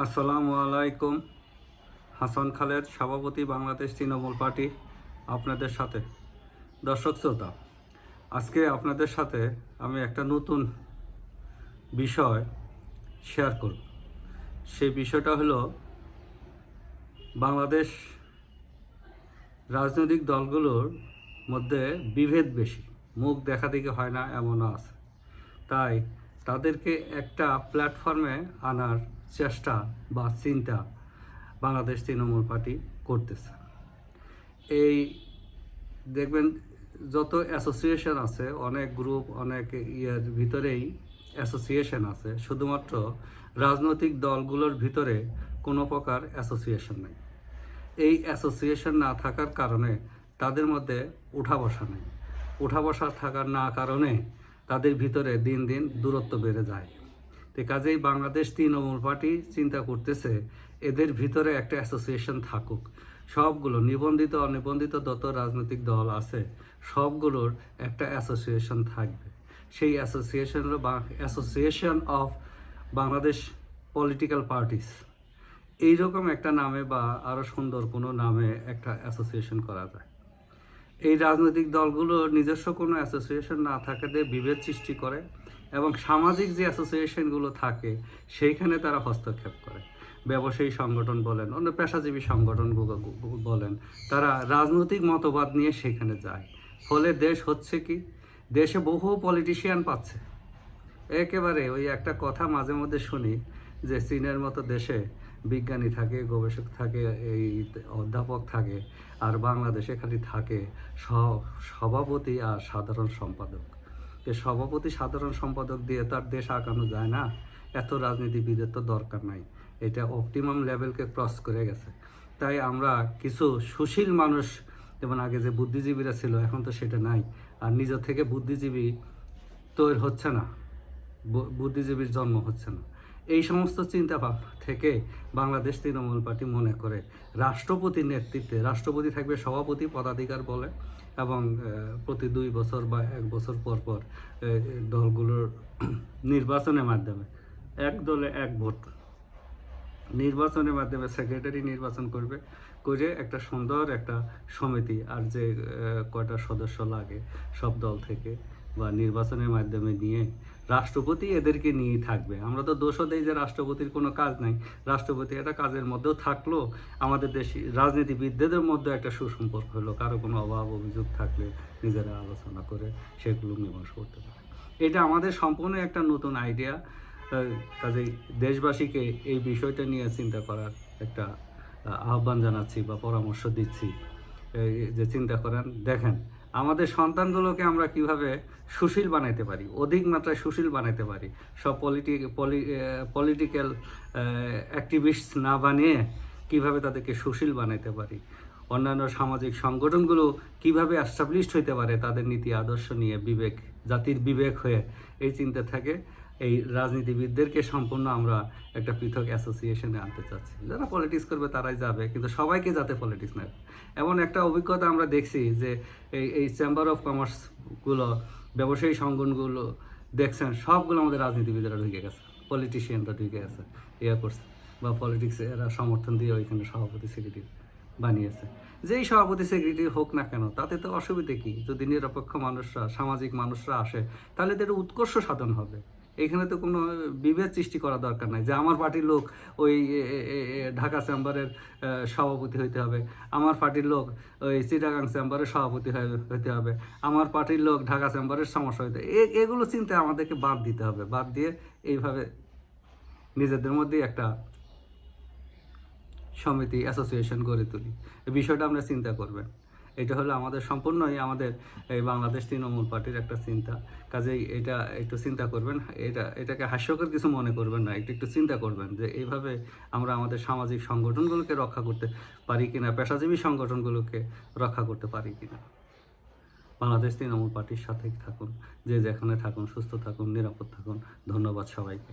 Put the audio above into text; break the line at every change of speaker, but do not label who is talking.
আসসালামু আলাইকুম। হাসান খালেদ, সভাপতি, বাংলাদেশ তৃণমূল পার্টি, আপনাদের সাথে। দর্শক শ্রোতা, আজকে আপনাদের সাথে আমি একটা নতুন বিষয় শেয়ার করব। সেই বিষয়টা হলো বাংলাদেশ রাজনৈতিক দলগুলোর মধ্যে বিভেদ বেশি, মুখ দেখাদেখি হয় না এমনও আছে। তাই তাদেরকে একটা প্ল্যাটফর্মে আনার চেষ্টা বা চিন্তা বাংলাদেশ তৃণমূল পার্টি করতেছে। এই দেখবেন যত অ্যাসোসিয়েশন আছে, অনেক গ্রুপ, অনেক ইয়ের ভিতরেই অ্যাসোসিয়েশন আছে, শুধুমাত্র রাজনৈতিক দলগুলোর ভিতরে কোনো প্রকার অ্যাসোসিয়েশন নেই। এই অ্যাসোসিয়েশন না থাকার কারণে তাদের মধ্যে উঠা বসা নেই। উঠা বসা থাকার না কারণে তাদের ভিতরে দিন দিন দূরত্ব বেড়ে যায়। তো কাজেই বাংলাদেশ তৃণমূল পার্টি চিন্তা করতেছে এদের ভিতরে একটা অ্যাসোসিয়েশন থাকুক। সবগুলো নিবন্ধিত অনিবন্ধিত যত রাজনৈতিক দল আছে সবগুলোর একটা অ্যাসোসিয়েশন থাকবে। সেই অ্যাসোসিয়েশন হলো association of Bangladesh political parties. এইরকম একটা নামে বা আরও সুন্দর কোনো নামে একটা অ্যাসোসিয়েশন করা যায়। এই রাজনৈতিক দলগুলো নিজস্ব কোনো অ্যাসোসিয়েশন না থাকাতে বিভেদ সৃষ্টি করে এবং সামাজিক যে অ্যাসোসিয়েশনগুলো থাকে সেইখানে তারা হস্তক্ষেপ করে। ব্যবসায়ী সংগঠন বলেন, অন্য পেশাজীবী সংগঠনগুলো বলেন, তারা রাজনৈতিক মতবাদ নিয়ে সেখানে যায়। ফলে দেশ হচ্ছে কি, দেশে বহু পলিটিশিয়ান পাচ্ছে। একেবারে ওই একটা কথা মাঝে মধ্যে শুনি যে চীনের মতো দেশে বিজ্ঞানী থাকে, গবেষক থাকে, এই অধ্যাপক থাকে, আর বাংলাদেশে খালি থাকে সভাপতি আর সাধারণ সম্পাদক। যে সভাপতি সাধারণ সম্পাদক দিয়ে তার দেশ আগানো যায় না। এত রাজনীতিবিদের তো দরকার নাই, এটা অপটিমাম লেভেলকে ক্রস করে গেছে। তাই আমরা কিছু সুশীল মানুষ, যেমন আগে যে বুদ্ধিজীবীরা ছিল এখন তো সেটা নাই, আর নিজ থেকে বুদ্ধিজীবী তৈরি হচ্ছে না, বুদ্ধিজীবীর জন্ম হচ্ছে না। এই সমস্ত চিন্তা ভাবনা থেকে বাংলাদেশ তৃণমূল পার্টি মনে করে রাষ্ট্রপতির নেতৃত্বে, রাষ্ট্রপতি থাকবে সভাপতি পদাধিকার বলে, এবং প্রতি 2 বছর বা 1 বছর পর পর দলগুলোর নির্বাচনের মাধ্যমে, এক দলে এক ভোট নির্বাচনের মাধ্যমে সেক্রেটারি নির্বাচন করবে, করে একটা সুন্দর একটা সমিতি, আর যে কয়টা সদস্য লাগে সব দল থেকে বা নির্বাচনের মাধ্যমে নিয়ে রাষ্ট্রপতি এদেরকে নিয়েই থাকবে। আমরা তো দোষও দেই যে রাষ্ট্রপতির কোনো কাজ নাই। রাষ্ট্রপতি একটা কাজের মধ্যেও থাকলো, আমাদের দেশি রাজনীতিবিদদের মধ্যে একটা সুসম্পর্ক হলো, কারো কোনো অভাব অভিযোগ থাকলে নিজেরা আলোচনা করে সেগুলো মীমাংসা করতে পারে। এটা আমাদের সম্পূর্ণ একটা নতুন আইডিয়া। কাজেই দেশবাসীকে এই বিষয়টা নিয়ে চিন্তা করার একটা আহ্বান জানাচ্ছি বা পরামর্শ দিচ্ছি, যে চিন্তা করেন, দেখেন আমাদের সন্তানগুলোকে আমরা কিভাবে সুশীল বানাইতে পারি, অধিক মাত্রায় সুশীল বানাইতে পারি। সব পলিটিক্যাল অ্যাক্টিভিস্ট না বানিয়ে কিভাবে তাদেরকে সুশীল বানাইতে পারি। অন্যান্য সামাজিক সংগঠনগুলো কিভাবে এস্টাবলিশড হইতে পারে তাদের নীতি আদর্শ নিয়ে, বিবেক, জাতির বিবেক হয়ে, এই চিন্তা থাকে এই রাজনীতিবিদদেরকে সম্পূর্ণ আমরা একটা পৃথক অ্যাসোসিয়েশনে আনতে চাচ্ছি। যারা পলিটিক্স করবে তারাই যাবে, কিন্তু সবাইকে যাতে পলিটিক্স না। এমন একটা অভিজ্ঞতা আমরা দেখছি যে এই চেম্বার অফ কমার্সগুলো, ব্যবসায়ী সংগঠনগুলো দেখছেন সবগুলো আমাদের রাজনীতিবিদরা ঢুকে গেছে, পলিটিশিয়ানরা ঢুকে গেছে, ইয়ে করছে, বা পলিটিক্স এরা সমর্থন দিয়ে ওইখানে সভাপতি সেক্রেটারি বানিয়েছে। যেই সভাপতি সেক্রেটারি হোক না কেন, তাতে তো অসুবিধে কী? যদি নিরপেক্ষ মানুষরা, সামাজিক মানুষরা আসে তাহলে তো এটা উৎকর্ষ সাধন হবে। এখানে তো কোনো বিভেদ সৃষ্টি করা দরকার নাই যে আমার পার্টির লোক ওই ঢাকা চেম্বারের সভাপতি হইতে হবে, আমার পার্টির লোক ওই চিটাগাং চেম্বারের সভাপতি হইতে হবে, আমার পার্টির লোক ঢাকা চেম্বারের সমস্যা হইতে, এগুলো চিন্তা আমাদেরকে বাদ দিতে হবে। বাদ দিয়ে এইভাবে নিজেদের মধ্যেই একটা সমিতি, অ্যাসোসিয়েশন গড়ে তুলি। এই বিষয়টা আমরা চিন্তা করবেন। এটা হলো আমাদের সম্পূর্ণই আমাদের এই বাংলাদেশ তৃণমূল পার্টির একটা চিন্তা। কাজেই এটা একটু চিন্তা করবেন, এটাকে হাস্যকর কিছু মনে করবেন না, একটু চিন্তা করবেন যে এইভাবে আমরা আমাদের সামাজিক সংগঠনগুলোকে রক্ষা করতে পারি কিনা, পেশাজীবী সংগঠনগুলোকে রক্ষা করতে পারি কিনা। বাংলাদেশ তৃণমূল পার্টির সাথেই থাকুন, যে যেখানে থাকুন, সুস্থ থাকুন, নিরাপদ থাকুন। ধন্যবাদ সবাইকে।